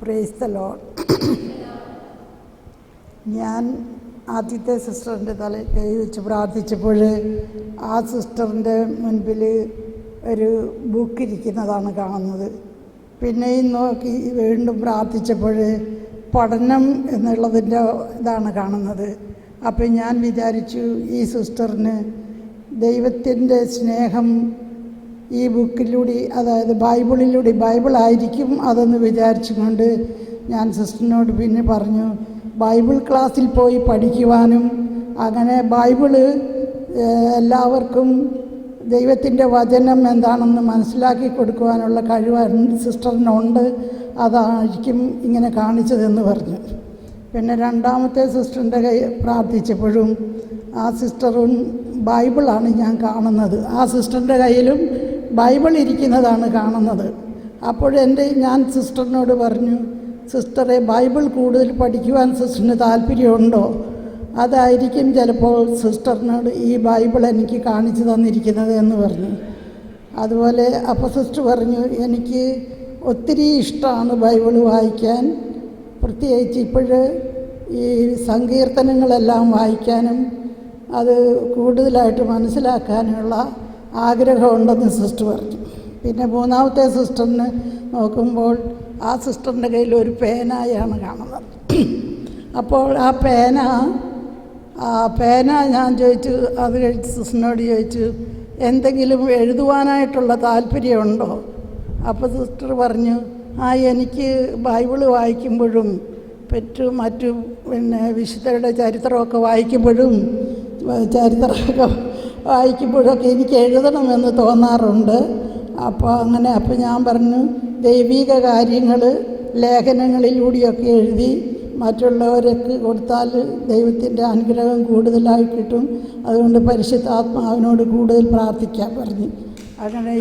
Praise the Lord. ഞാൻ ആദ്യത്തെ സിസ്റ്ററിൻ്റെ തലയിൽ കൈ വെച്ച് പ്രാർത്ഥിച്ചപ്പോൾ ആ സിസ്റ്ററിൻ്റെ മുൻപിൽ ഒരു ബുക്ക് ഇരിക്കുന്നതാണ് കാണുന്നത്. പിന്നെയും നോക്കി വീണ്ടും പ്രാർത്ഥിച്ചപ്പോൾ പഠനം എന്നുള്ളതിൻ്റെ ഇതാണ് കാണുന്നത്. അപ്പം ഞാൻ വിചാരിച്ചു ഈ സിസ്റ്ററിന് ദൈവത്തിൻ്റെ സ്നേഹം ഈ ബുക്കിലൂടെ, അതായത് ബൈബിളായിരിക്കും അതെന്ന് വിചാരിച്ചുകൊണ്ട് ഞാൻ സിസ്റ്ററിനോട് പിന്നെ പറഞ്ഞു ബൈബിൾ ക്ലാസ്സിൽ പോയി പഠിക്കുവാനും അങ്ങനെ ബൈബിള് എല്ലാവർക്കും ദൈവത്തിൻ്റെ വചനം എന്താണെന്ന് മനസ്സിലാക്കി കൊടുക്കുവാനുള്ള കഴിവ് സിസ്റ്ററിനുണ്ട്, അതായിരിക്കും ഇങ്ങനെ കാണിച്ചതെന്ന് പറഞ്ഞു. പിന്നെ രണ്ടാമത്തെ സിസ്റ്ററിൻ്റെ കൈ പ്രാർത്ഥിച്ചപ്പോഴും ആ സിസ്റ്ററും ബൈബിളാണ് ഞാൻ കാണുന്നത്. ആ സിസ്റ്ററിൻ്റെ കയ്യിലും ബൈബിൾ ഇരിക്കുന്നതാണ് കാണുന്നത്. ഞാൻ സിസ്റ്ററിനോട് പറഞ്ഞു, സിസ്റ്ററെ ബൈബിൾ കൂടുതൽ പഠിക്കുവാൻ സിസ്റ്ററിന് താല്പര്യമുണ്ടോ? അതായിരിക്കും ചിലപ്പോൾ സിസ്റ്ററിനോട് ഈ ബൈബിൾ എനിക്ക് കാണിച്ചു തന്നിരിക്കുന്നത് എന്ന് പറഞ്ഞു. അതുപോലെ അപ്പോൾ സിസ്റ്റർ പറഞ്ഞു, എനിക്ക് ഒത്തിരി ഇഷ്ടമാണ് ബൈബിൾ വായിക്കാൻ, പ്രത്യേകിച്ച് ഇപ്പോഴ് ഈ സങ്കീർത്തനങ്ങളെല്ലാം വായിക്കാനും അത് കൂടുതലായിട്ട് മനസ്സിലാക്കാനുള്ള ആഗ്രഹമുണ്ടെന്ന് സിസ്റ്റർ പറഞ്ഞു. പിന്നെ മൂന്നാമത്തെ സിസ്റ്ററിന് നോക്കുമ്പോൾ ആ സിസ്റ്ററിൻ്റെ കയ്യിൽ ഒരു പേനയാണ് കാണുന്നത്. അപ്പോൾ ആ പേന ഞാൻ ചോദിച്ചു, അത് കഴിച്ച് സിസ്റ്ററിനോട് ചോദിച്ചു എന്തെങ്കിലും എഴുതുവാനായിട്ടുള്ള താല്പര്യമുണ്ടോ? അപ്പോൾ സിസ്റ്റർ പറഞ്ഞു, എനിക്ക് ബൈബിള് വായിക്കുമ്പോഴും മറ്റു വിശുദ്ധരുടെ ചരിത്രമൊക്കെ വായിക്കുമ്പോഴൊക്കെ എനിക്ക് എഴുതണമെന്ന് തോന്നാറുണ്ട്. അപ്പോൾ ഞാൻ പറഞ്ഞു, ദൈവിക കാര്യങ്ങൾ ലേഖനങ്ങളിലൂടെയൊക്കെ എഴുതി മറ്റുള്ളവർക്ക് കൊടുത്താൽ ദൈവത്തിൻ്റെ അനുഗ്രഹം കൂടുതലായി കിട്ടും, അതുകൊണ്ട് പരിശുദ്ധാത്മാവിനോട് കൂടുതൽ പ്രാർത്ഥിക്കാൻ പറഞ്ഞു. അങ്ങനെ